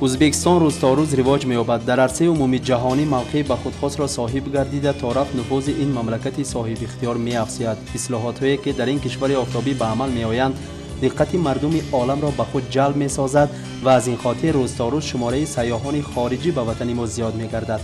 ازبکستان روز تا روز رواج می‌یابد. در عرصه عمومی جهانی موقع به خودخواست را صاحب گردیده تا رفت نفوذ این مملکت صاحب اختیار می‌افزاید. اصلاحات‌هایی که در این کشور آفتابی به عمل می‌آیند دقت مردم عالم را به خود جلب می‌سازد و از این خاطر روز تا روز شماره سیاحان خارجی به وطن ما زیاد می‌گردد.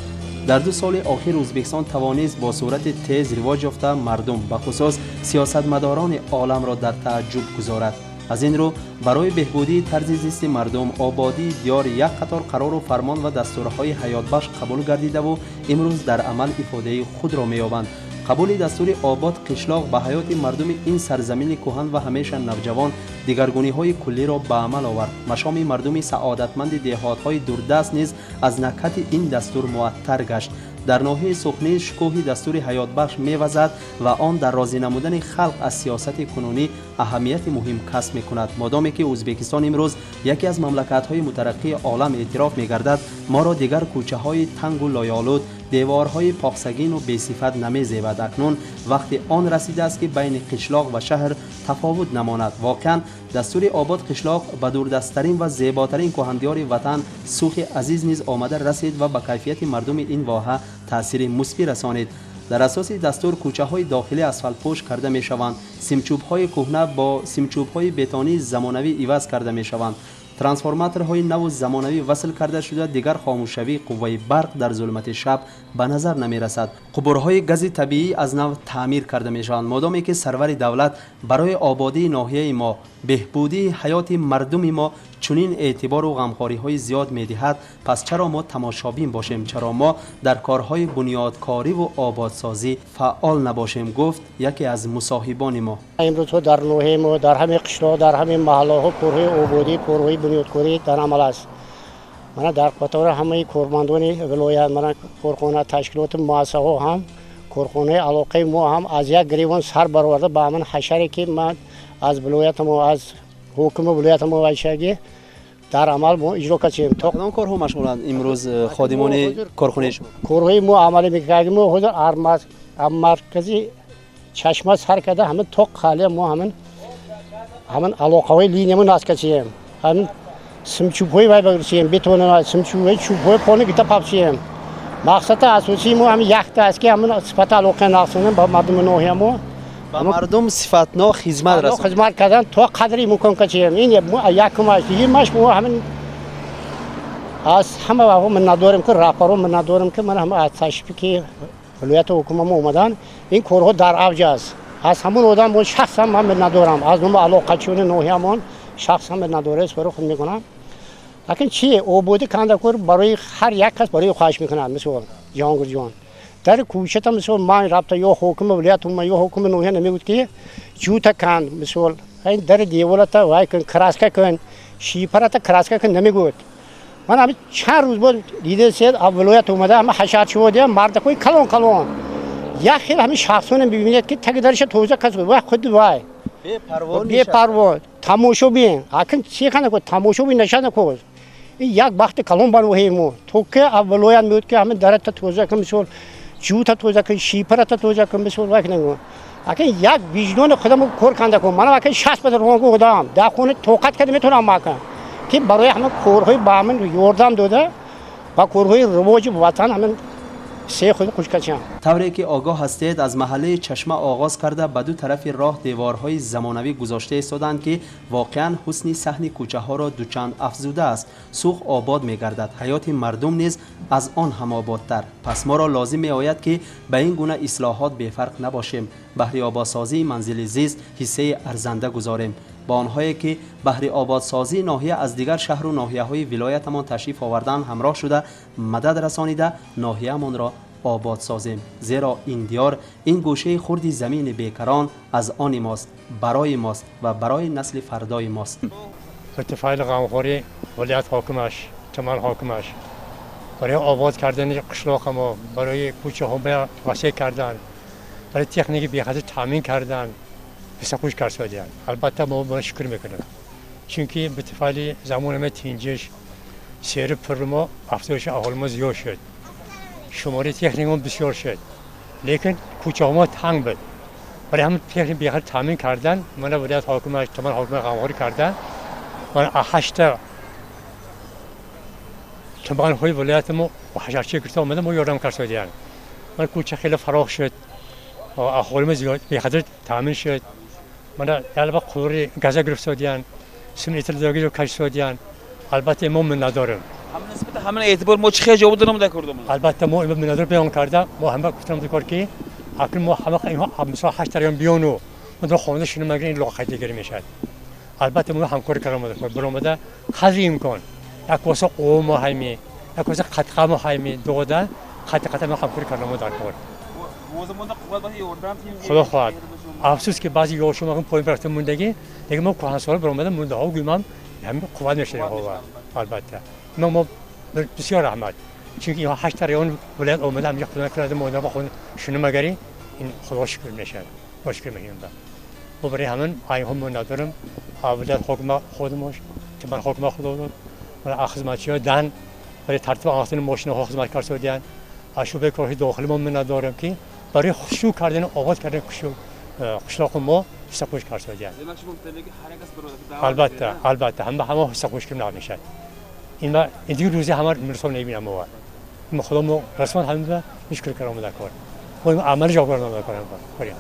در 2 سال اخیر ازبکستان توانست با صورت تیز رواج یافته مردم به خصوص سیاستمداران عالم را در تعجب گذارد. از این رو برای بهبودی طرز زیست مردم آبادی دیار یک قطار قرار و فرمان و دستورهای حیات بخش قبول گردیده و امروز در عمل افاده خود را می‌یابند. قبول دستور آباد قشلاق به حیات مردم این سرزمین کهن و همیشه نوجوان دگرگونی‌های کلی را به عمل آورد. مشام مردم سعادتمند دهات‌های دوردست نیز از نکهت این دستور معطر گشت. در ناحیه سخنی شکوه دستور حیات بخش می‌وزد و آن در راضی نمودن خلق از سیاست کنونی اهمیت مهم کسب می‌کند. مادامی که ازبکستان امروز یکی از مملکت‌های مترقی عالم اعتراف می‌گردد، ما را دیگر کوچه‌های تنگ و لایه‌آلود، دیوارهای پاکسگین و بی‌صفت نمی‌زیبد. اکنون وقتی آن رسیده است که بین قشلاق و شهر تفاوت نماند. واقعاً دستور آباد قشلاق به دوردست‌ترین و زیباترین کهن‌دیار وطن سوخ عزیز نیز آمده رسید و به کیفیت مردم این واحه تأثیر مثبت رسانید. در اساس دستور کوچه‌های داخلی اسفالت پوش کرده می‌شوند. سیمچوب‌های کهنه با سیمچوب‌های بتونی زمانوی عوض کرده می‌شوند. ترانسفورماتورهای نو زمانوی وصل کرده شده دیگر خاموشوی قوه برق در ظلمت شب به نظر نمی رسد. قبورهای گاز طبیعی از نو تعمیر کرده می شوند. مادامی که سرور دولت برای آبادی ناحیه ما بهبودی حیات مردم ما چنین اعتبار و غمخواری های زیاد می دهد، پس چرا ما تماشابین باشیم؟ چرا ما در کارهای بنیادکاری و آبادسازی فعال نباشیم؟ گفت یکی از مصاحبان ما. امروز در ناحیه ما در همه قشرها در همه محله ها کارهای آبادی کارهای بنیادکاری در عمل است. من در قطار همه کارمندان ولایت من کارخانه تشکیلات مؤسسه ها هم کارخانه علاقه ما هم از یک گریوان سر برآورده به من حشری که من از ولایت ما از حکم ولایت ما وایشگی در عمل ما اجرا کردیم. تا کدام کارها مشغولند امروز خادمان کارخانه شما؟ کارهای ما عمل می‌کردیم ما حضور مرکزی چشمه سر کرده همه تا خاله ما همون علاقه های لینیمو ناس کردیم. همون سمچوب‌های وای بگیریم بتونه سمچوب‌های چوب‌های پانی گیتا پاپچیم. مقصد اساسی ما هم یک تا است که همون صفت علاقه ناسونن با مردم ناحیه ما با مردم صفتنا خدمت رسید. خدمت کردن تا قدری ممکن کردیم. این یک ماش دیگه ماش ما همین از همه و من ندارم که راپارو من ندارم که من هم از تشویق ولایت حکومت ما اومدن این کارها در اوج است. از همون آدم من شخصا من ندارم از نوع علاقه چون ناحیه‌مان شخصا من نداره است برای خود میکنم. لیکن چی آبادی کاندکور برای هر یک کس برای خواهش میکنم مثلا جهانگیر جان در کوشش مثلا من رابطه یا حکم ولایت ما یا حکم نوحیه نمیگوید که جوتا کان مثلا این در دیولتا وای کن کراسکا کن شیپرتا کراسکا کن نمیگوید. من همین چند روز بود دیده سید ولایت اومده اما حشات شده مرد کوی کلون یا خیلی همین شخصون میبینید که تگدارش توزیع کسب وای خود وای بی پروا تماشا بین اکن چی کنه کو تماشا بین نشانه کو یک وقت کلون بانو همو تو که ولایت میاد که همین درت توزیع کن مثلا جوتا توزیع کن شیپرتا توزیع کن مثلا وای نگو اکن یک ویژن خودم کار کنده کو من اکن شخص بدر رو خودم در خونه توقت کرد میتونم ماکن که برای همه کارهای با من یوردم داده و کارهای رواج وطن همین سه خود خوش کردم. طوری که آگاه هستید از محله چشمه آغاز کرده به دو طرف راه دیوارهای زمانوی گذاشته ایستادند که واقعا حسن صحن کوچه ها را دوچند افزوده است. سوخ آباد می گردد، حیات مردم نیز از آن هم آبادتر. پس ما را لازم می آید که به این گونه اصلاحات بی‌فرق نباشیم، بهر آبادسازی منزل زیست حصه ارزنده گذاریم. با آنهایی که بهر آبادسازی ناحیه از دیگر شهر و ناحیه‌های ولایتمان تشریف آوردن همراه شده مدد رسانیده ناحیه‌مان را آباد سازیم، زیرا این دیار این گوشه خردی زمین بیکران از آن ماست، برای ماست و برای نسل فردای ماست. اتفاق غمخوری ولایت حاکمش چمن حاکمش برای آباد کردن قشلاق ما برای کوچه ها وسیع کردن برای تکنیک بیخطر تامین کردن بسیار خوش کار شدن. البته ما شکر میکنم چونکه به اتفاق زمان ما تینجش سیر پرما افزایش اهالی ما زیاد شد، شماره تکنیک ما بسیار شد، لیکن کوچه ما تنگ بود. برای همین تکنیک بیخطر تامین کردن من ولایت حاکمش چمن حاکم غمخوری کردن. من 8 تمام خوی ولایت ما و حشرچی کرده اومده ما یارم کرد سودیان من کوچه خیلی فراخ شد و اخوالم زیاد به خاطر تامین شد من البته قوری گازه گرفت سودیان سمنیت داگی رو کش سودیان البته ما من ندارم همین نسبت همین اعتبار ما چه جواب دادم کردم البته ما من ندارم بیان کرده ما همه گفتم دکار کی اکنون ما همه اینها مثلا 8 تا بیانو من در خانه شنو مگر این لاقت دیگری میشد البته ما همکاری کردم برآمده خزی امکان یک واسه قوم همی یک واسه خطقه همی دوده خطقه ما همکاری کردم در کار خدا خواهد افسوس که بعضی یارشو ما پایین برفتن موندگی دیگه ما کهن سال برآمده مونده ها گویم همین قوت نشده ها البته ما بسیار رحمت چون اینها 8 ریان ولایت اومده همینجا خدا کرده مونده با خود شنو مگری این خدا شکر میشه شکر میگیم و برای همین هم من ندارم ولایت حکم خودمش که من حکم خدا داد و خدمتچی‌ها دن برای ترتیب آمدن ماشین ها خدمت کار سودیان اشوبه کاری داخلی ما من ندارم که برای خشوع کردن آباد کردن قشلاق ما استقبال کار سودیان البته همه استقبال کردن نمیشه این ما این دیگه روزی همه مرسوم نمیبینم ما خدا ما رسما همه مشکل کردم در کار ما عمل جواب ندادم کاری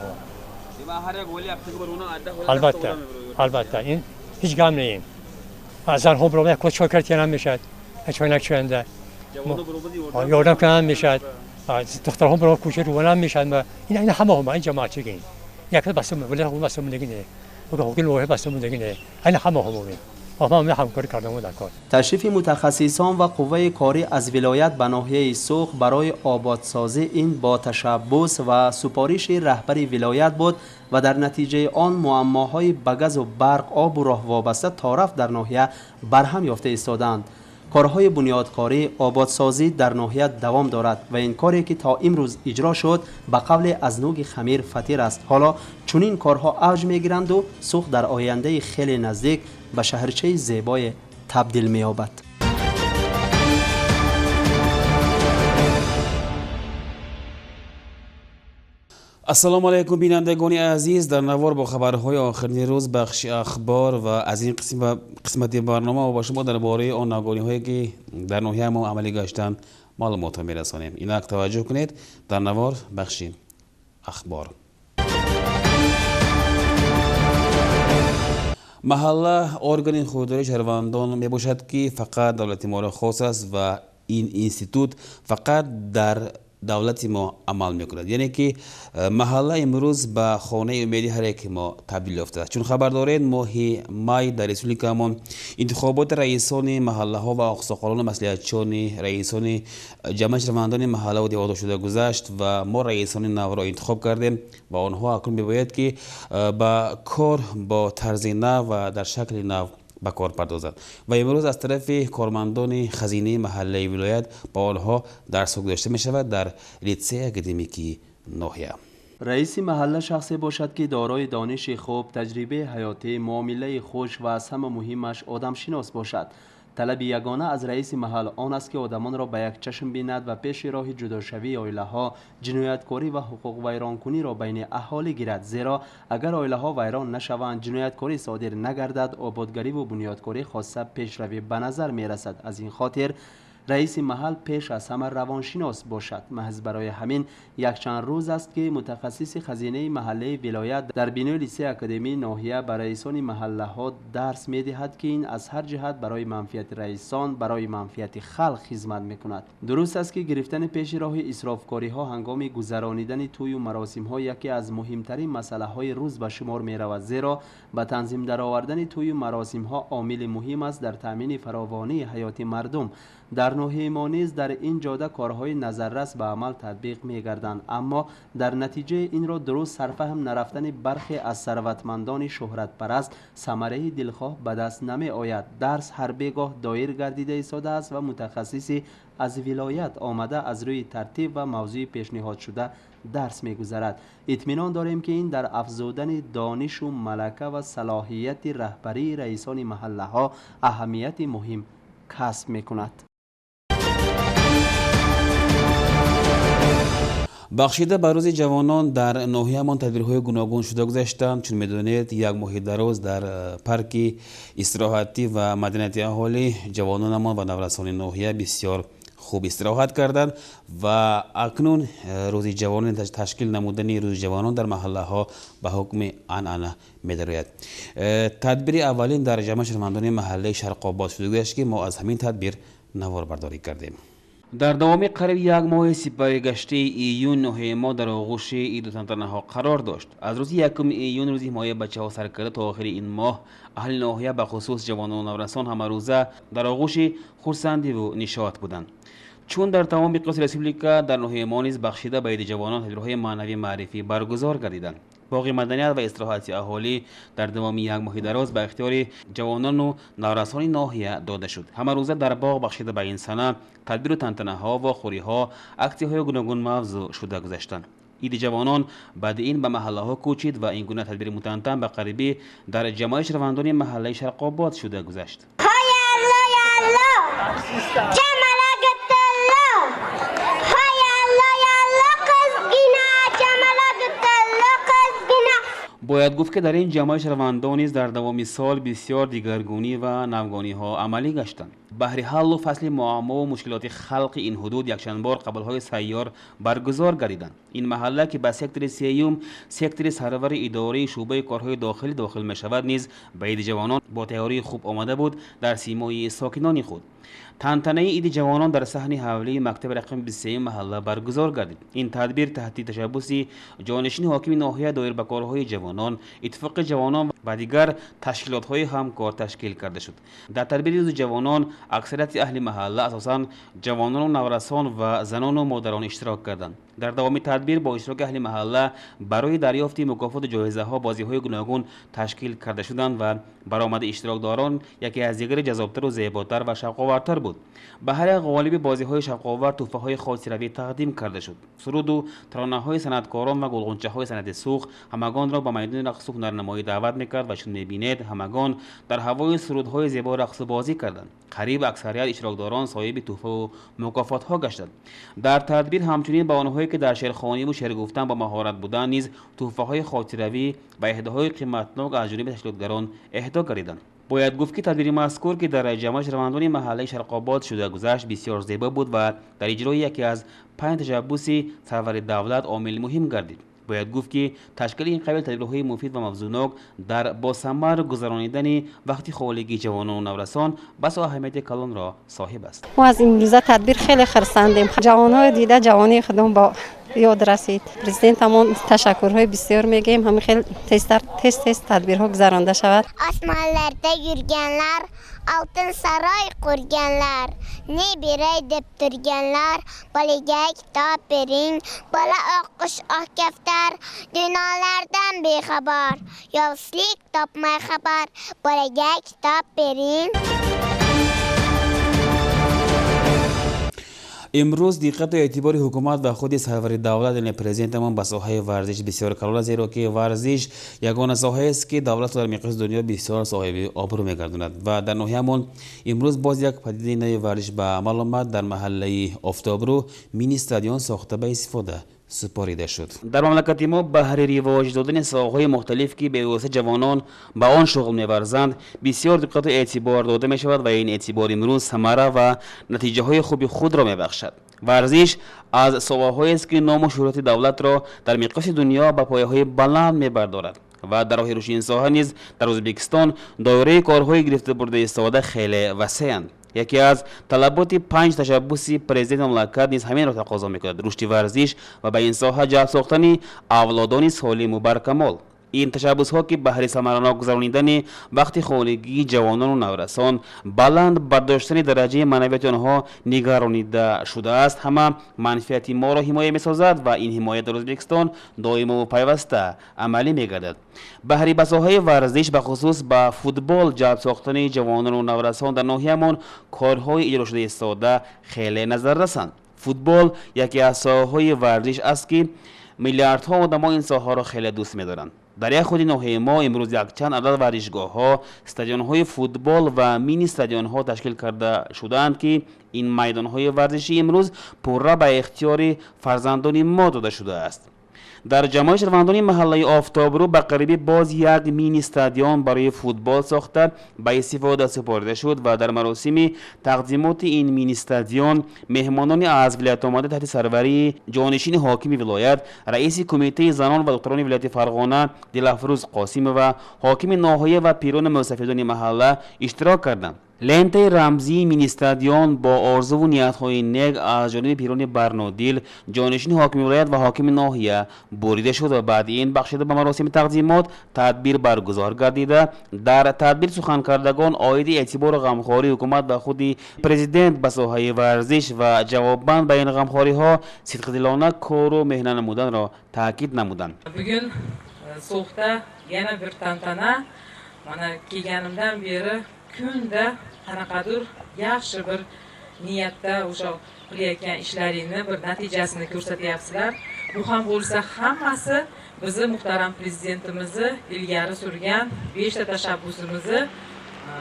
البته این هیچ گام نیست از آن هم برای کوچ کردن نمیشه چون چنده یادم کنم میشه دخترها برای کوچه رو نمیشه این همه این جماعت چیگین یک بس ولی هم بس مونگینه و حقوق لوحه بس مونگینه این همه همه همکاری کردم در کار تشریف متخصصان و قوه کاری از ولایت به ناحیه سوخ برای آبادسازی این با تشبث و سپارش رهبری ولایت بود و در نتیجه آن معماهای به گاز و برق آب و راه وابسته تا رفت در ناحیه برهم یافته ایستادند. کارهای بنیادکاری آبادسازی در ناحیه دوام دارد و این کاری که تا امروز اجرا شد به قول ازنوگ خمیر فطیر است. حالا چنین کارها اوج میگیرند و سوخ در آینده خیلی نزدیک به شهرچه زیبای تبدیل می‌یابد. السلام علیکم بینندگان عزیز، در نوار با خبرهای آخرین روز بخش اخبار و از این قسمت برنامه و با شما درباره آن ناگزیرهایی که در ناحیه ما عملی گشتن معلومات میرسانیم. اینک توجه کنید در نوار بخش اخبار. محله ارگان خودداری شهروندان می باشد که فقط دولت ما را خاص است و این اینستیتوت فقط در دولت ما عمل میکند، یعنی که محله امروز به خانه امیدی هر یک ما تبدیل یافته است. چون خبر دارید ماه مای در ریسپوبلیکا انتخابات رئیسان محله ها و آقساقالان مصلحتچیان رئیسان جمع شهروندان محله و دیوار شده گذشت و ما رئیسان نو را انتخاب کردیم و آنها اکنون میباید که با کار با طرز نو و در شکل نو به کار پردازد و امروز از طرف کارمندان خزینه محله ولایت با آنها درس داشته می شود در لیسه اکادمیکی ناحیه. رئیس محله شخصی باشد که دارای دانش خوب، تجربه حیاتی، معامله خوش و از همه مهمش آدم شناس باشد. طلب یگانه از رئیس محل آن است که آدمان را به یک چشم بیند و پیش راه جداشوی عائله ها، جنایتکاری و حقوق ویرانکنی را بین اهالی گیرد، زیرا اگر عائله ها ویران نشوند، جنایتکاری صادر نگردد، آبادگری و بنیادکاری خاصه پیشروی به نظر می رسد. از این خاطر رئیس محل پیش از همه روانشناس باشد. محض برای همین یک چند روز است که متخصص خزینه محله ولایت در بینای لیسه اکادمی ناحیه برای رئیسان محله ها درس می دهد که این از هر جهت برای منفعت رئیسان، برای منفعت خلق خدمت می کند. درست است که گرفتن پیش راه اسرافکاری ها هنگام گذرانیدن توی و مراسم ها یکی از مهمترین مسئله های روز به شمار می رود، زیرا به تنظیم درآوردن توی و مراسم ها عامل مهم است در تامین فراوانی حیات مردم. در ناحیه ما نیز در این جاده کارهای نظررس به عمل تطبیق می گردند، اما در نتیجه این را درست سرفهم نرفتن برخی از ثروتمندان شهرت پرست ثمره دلخواه به دست نمی آید. درس هر بیگاه دایر گردیده ایستاده است و متخصصی از ولایت آمده از روی ترتیب و موضوع پیشنهاد شده درس می گذرد. اطمینان داریم که این در افزودن دانش و ملکه و صلاحیت رهبری رئیسان محله ها اهمیت مهم کسب می کند. بخشیده به روز جوانان در ناحیه‌مان تدبیرهای گوناگون شده گذاشتند. چون می‌دانید یک ماه دراز در پارک استراحتی و مدنیت اهالی جوانانمان و نورسان ناحیه بسیار خوب استراحت کردند و اکنون روز جوانان تشکیل نمودن روز جوانان در محله ها به حکم عنعنه می‌دارد. تدبیر اولین در جمع شهروندان محله شرق آباد شده گذشت که ما از همین تدبیر نوار برداری کردیم. در دوام قریب یک ماه سپری گشته ایون ناحیه ما در آغوش عید تنتنه ها قرار داشت. از روز یکم ایون روز حمایت بچه ها سر کرده تا آخر این ماه اهل ناحیه به خصوص جوانان و نورسان همه روزه در آغوش خرسندی و نشاط بودند. چون در تمام اقیانوس ریسپوبلیکا در ناحیه ما نیز بخشیده به عید جوانان تدبیرهای معنوی معرفی برگزار گردیدند. باغ مدنیت و استراحت اهالی در دوام یک ماه دراز به اختیار جوانان و نورسان ناحیه داده شد. همه روزه در باغ بخشیده به این سنه تدبیر و تنتنه ها و خوری ها اکتی‌های گوناگون موضوع شده گذشتند. عید جوانان بعد این به محله ها کوچید و این گونه تدبیر متنظم به قریبی در جمع شهروندان محله شرق آباد شده گذشت. باید گفت که در این جمع شهروندان نیز در دوام سال بسیار دیگرگونی و نوگانی ها عملی گشتند. بهر حل و فصل معما و مشکلات خلق این حدود یکشنبه بار قبل های سیار برگزار گردیدند. این محله که به سکتر سیوم سکتر سرور اداره شعبه کارهای داخل می شود نیز به عید جوانان با تیاری خوب آمده بود در سیمای ساکنان خود. تنتنه عید جوانان در صحن حولی مکتب رقم 23 محله برگزار گردید. این تدبیر تحت تشبث جانشین حاکم ناحیه دایر به کارهای جوانان، اتفاق جوانان و دیگر تشکیلات‌های همکار تشکیل کرده شد. در تدبیر روز جوانان اکثریت اهل محله اساساً جوانان و نورسان و زنان و مادران اشتراک کردند. در دوام تدبیر با اشتراک اهل محله برای دریافت مکافات جایزه ها بازی‌های گوناگون تشکیل کرده شدند و برآمد اشتراکداران یکی از دیگر جذابتر و زیباتر و شوق‌آورتر بود. به هر غالب بازی‌های شوق‌آور تحفه‌های خاطره‌ای تقدیم کرده شد. سرود و ترانه‌های صنعتکاران و گلغنچه‌های صنعت سوخت همگان را به میدان رقص و هنرنمایی دعوت می‌کرد و چون می‌بینید همگان در هوای سرودهای زیبا رقص و بازی کردند. قریب اکثریت اشتراکداران صاحب تحفه و مکافات‌ها گشتند. در تدبیر همچنین به آنهایی که در شعرخوانی و شعر گفتن با مهارت بودند نیز تحفه‌های خاطره‌ای و اهداهای قیمتناک از جانب تشکیلاتگران اهدا گردیدند. باید گفت که تدبیر مذکور که در جمع شهروندان محله شرق آباد شده گذشت بسیار زیبا بود و در اجرای یکی از 5 تشبث سرور دولت عامل مهم گردید. باید گفت که تشکیل این قبیل تدبیرهای مفید و موضوعناک در با ثمر گذرانیدن وقت خالگی جوانان و نورسان بس اهمیت کلان را صاحب است. ما از این روزه تدبیر خیلی خرسندیم. جوانای دیده جوانی خودمون با یاد رسید. پرزیدنتمون تشکرهای بسیار میگیم. همین خیلی تست tedbirها گذرانده شود. Osmonlarda yurganlar, oltin saroy qurganlar, ne beray deb turganlar, bolaga kitob bering, bola o'qish kaftar, dunyolardan bexabar, yovuzlik topmay xabar, bolaga kitob bering. امروز دقت و اعتبار حکومت و خود سرور دولت یعنی پرزیدنتمان به ساحه ورزش بسیار کلان است، زیرا که ورزش یگانه ساحه است که دولت در مقیاس دنیا بسیار صاحب آبرو می‌گرداند و در ناحیه‌مان امروز باز یک پدیده نو ورزش به عمل آمد. در محله آفتابرو مینی استادیوم ساخته به استفاده سپاریده شد. در مملکت ما بهر رواج دادن ساحه‌های مختلف که به واسطه جوانان به آن شغل می‌ورزند بسیار دقت و اعتبار داده می شود و این اعتبار امروز ثمره و نتیجه های خوب خود را می‌بخشد. ورزش از ساحه‌هایی است که نام و شهرت دولت را در مقیاس دنیا به پایه‌های بلند می‌بردارد و در راه رشد این ساحه نیز در ازبکستان دایره کارهای گرفته برده استفاده خیلی وسیع‌اند. یکی از طلبات 5 تشبث پرزیدنت مملکت نیز همین را تقاضا می‌کند: رشد ورزش و به این ساحه جلب ساختن اولادان سالم و برکمال. این تشبث‌ها که بهر ثمرناک گذراندن وقت خانگی جوانان و نورسان بلند برداشتن درجه معنویت آنها نگرانیده شده است، همه منفعت ما را حمایت می‌سازد و این حمایت در ازبکستان دائم و پیوسته عملی می‌گردد. بهر به ساحه ورزش به خصوص به فوتبال جلب ساختن جوانان و نورسان در ناحیه‌مان کارهای اجرا شده ایستاده خیلی نظر رسند. فوتبال یکی از ساحه‌های ورزش است که میلیاردها آدم این ساحه را خیلی دوست می‌دارند. در یک خود ناحیه ما امروز یک چند عدد ورزشگاه‌ها، استادیوم‌های فوتبال و مینی استادیوم‌ها تشکیل کرده شدند که این میدان‌های ورزشی امروز پورا به اختیار فرزندان ما داده شده است. در جامعه شهروندان محله آفتابرو به قریبی باز یک مینی استادیوم برای فوتبال ساخته به استفاده سپرده شد و در مراسم تقدیمات این مینی استادیوم مهمانان از ولایت آمده تحت سروری جانشین حاکم ولایت، رئیس کمیته زنان و دختران ولایت فرغانه دلافروز قاسم و حاکم ناحیه و پیران مستفیدان محله اشتراک کردند. لنت رمزی مینی استادیوم با آرزو و نیت‌های نیک از جانب پیران برنادیل جانشین حاکم ولایت و حاکم ناحیه بریده شد و بعد این بخشیده به مراسم تقدیمات تدبیر برگزار گردیده. در تدبیر سخن کردگان عاید اعتبار و غمخواری حکومت به خود پرزیدنت به ساحه ورزش و جواببند به این غمخواری ها صدقدلانه کار و مهنت نمودن را تاکید نمودند. Bugun so'xda yana bir tantana mana kelganimdan beri kunda qanaqadir yaxshi bir niyatda o'sha qilayotgan ishlaringni bir natijasini ko'rsatyapsizlar. Bu ham bo'lsa hammasi bizni muhtaram prezidentimizni ilgari surgan 5 ta tashabbusimizni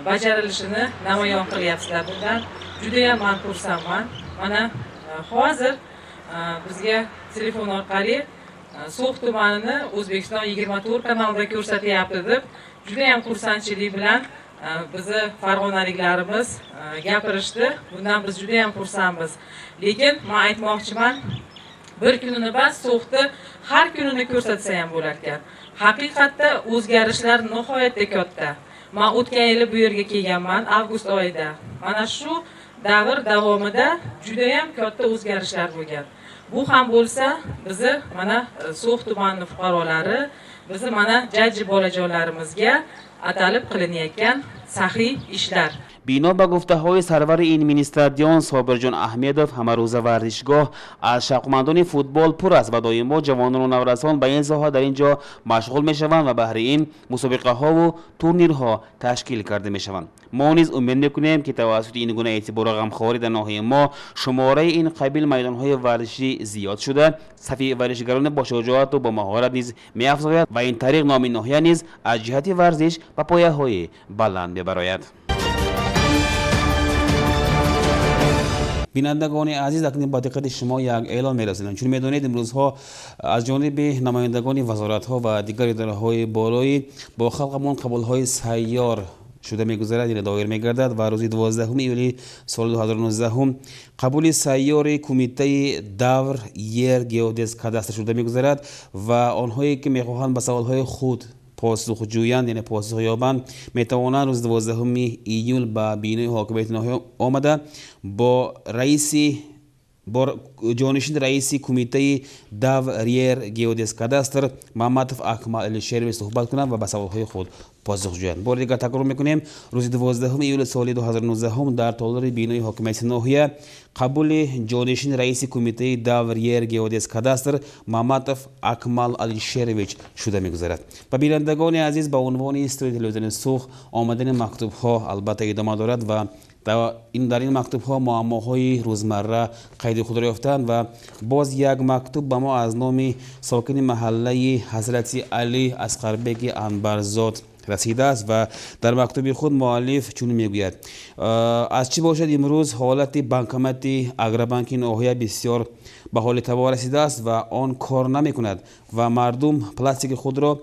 bajarilishini namoyon qilyapsizlar. Bundan juda ham men xursandman. Mana hozir bizga telefon orqali So'x tumanini O'zbekiston 24 kanalida ko'rsatyapti deb juda ham xursandchilik bilan bizni farg'onaliklarimiz gapirishdi. Bundan biz juda ham xursandmiz. Lekin men aytmoqchiman, bir kunini bas So'xni har kunini ko'rsatsa ham bo'lar ekan. Haqiqatda o'zgarishlar nihoyatda katta. Men o'tgan yili bu yerga kelganman avgust oyida. Mana shu davr davomida juda ham katta o'zgarishlar bo'lgan. Bu ham bo'lsa bizni mana So'x tumani fuqarolari, bizni mana jajji bolajonlarimizga atalib qilinayotgan saxiy ishlar. بینا به گفته های سرور این مینی استادیوم صابرجان احمدov همروزه ورزشگاه از شوقمندان فوتبال پر است و دائما جوانان و نورسان به این ساحه در اینجا مشغول می شوند و بهره این مسابقه ها و تورنیرها تشکیل کرده می شوند. ما نیز امید میکنیم که توسط این گونه اعتبار و غمخواری در ناحیه ما شماره این قبیل میدان های ورزشی زیاد شده، صفی ورزشگران با شجاعت و با مهارت نیز می افزاید و این طریق نام ناحیه نیز از جهت ورزش به پایه های بلند ببراید. بینندگان عزیز، اکنون با دقت شما یک اعلان می‌رسانیم. چون می‌دانید امروزها از جانب نمایندگان وزارت‌ها و دیگر اداره‌های بالایی با خلقمون قبول‌های سیار شده می‌گذرد، یعنی دایر می‌گردد و روز 12 ایولی سال 2019 قبول سیار کمیته دور یر گئودز کاداستر شده می‌گذرد و آنهایی که می‌خواهند به سوال‌های خود پاسخ جویند، یعنی پاسخ یابند، میتوانند روز 12 ایول با بینه حاکمیت ناحیه آمده با جانشین رئیسی کمیته داور گئودز کاداستر محمد اکمل الشریف صحبت کنند و به سوالهای خود پاسخ جویند. بار دیگر تکرار میکنیم روز 12 ایول سال 2019 در تالار بینه حاکمیت ناحیه قبول جانشین رئیسی کمیته داور گئودز کاداستر محمد اکمل الشریف شده میگذرد. و بینندگان عزیز، با عنوان استودیو تلویزیون سوخ آمدن مکتوب ها البته ادامه دارد و در این مکتوب ها معماهای روزمره قید خود را یافتند و باز یک مکتوب به ما از نام ساکن محله حضرت علی اصغربگ انبرزاد رسیده است و در مکتوب خود مؤلف چون میگوید: از چی باشد امروز حالت بانکمت اگربانک ناحیه بسیار به حال تباه رسیده است و آن کار نمی کند و مردم پلاستیک خود را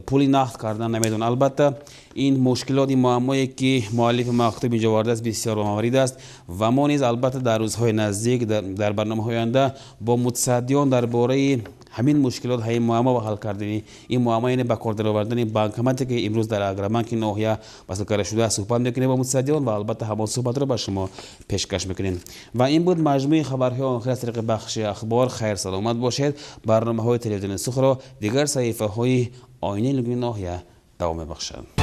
پولی نقد کردن نمیدون. البته این مشکلات معمایی که مؤلف مکتوب اینجا وارد است بسیار مورد است و ما نیز البته در روزهای نزدیک در برنامه‌های آینده با متصدیان درباره همین مشکلات های معما و حل کردن این معما، یعنی به کار درآوردن بانکمتی که امروز در اگربانک ناحیه وصل کرده شده است صحبت میکنیم با متصدیان و البته همان صحبت را به شما پیشکش میکنیم. و این بود مجموعه خبرهای آخر از طریق بخش اخبار. خیر سلامت باشید. برنامه‌های تلویزیون سوخ را دیگر صحیفه‌های آینه ناحیه دوام بخشند.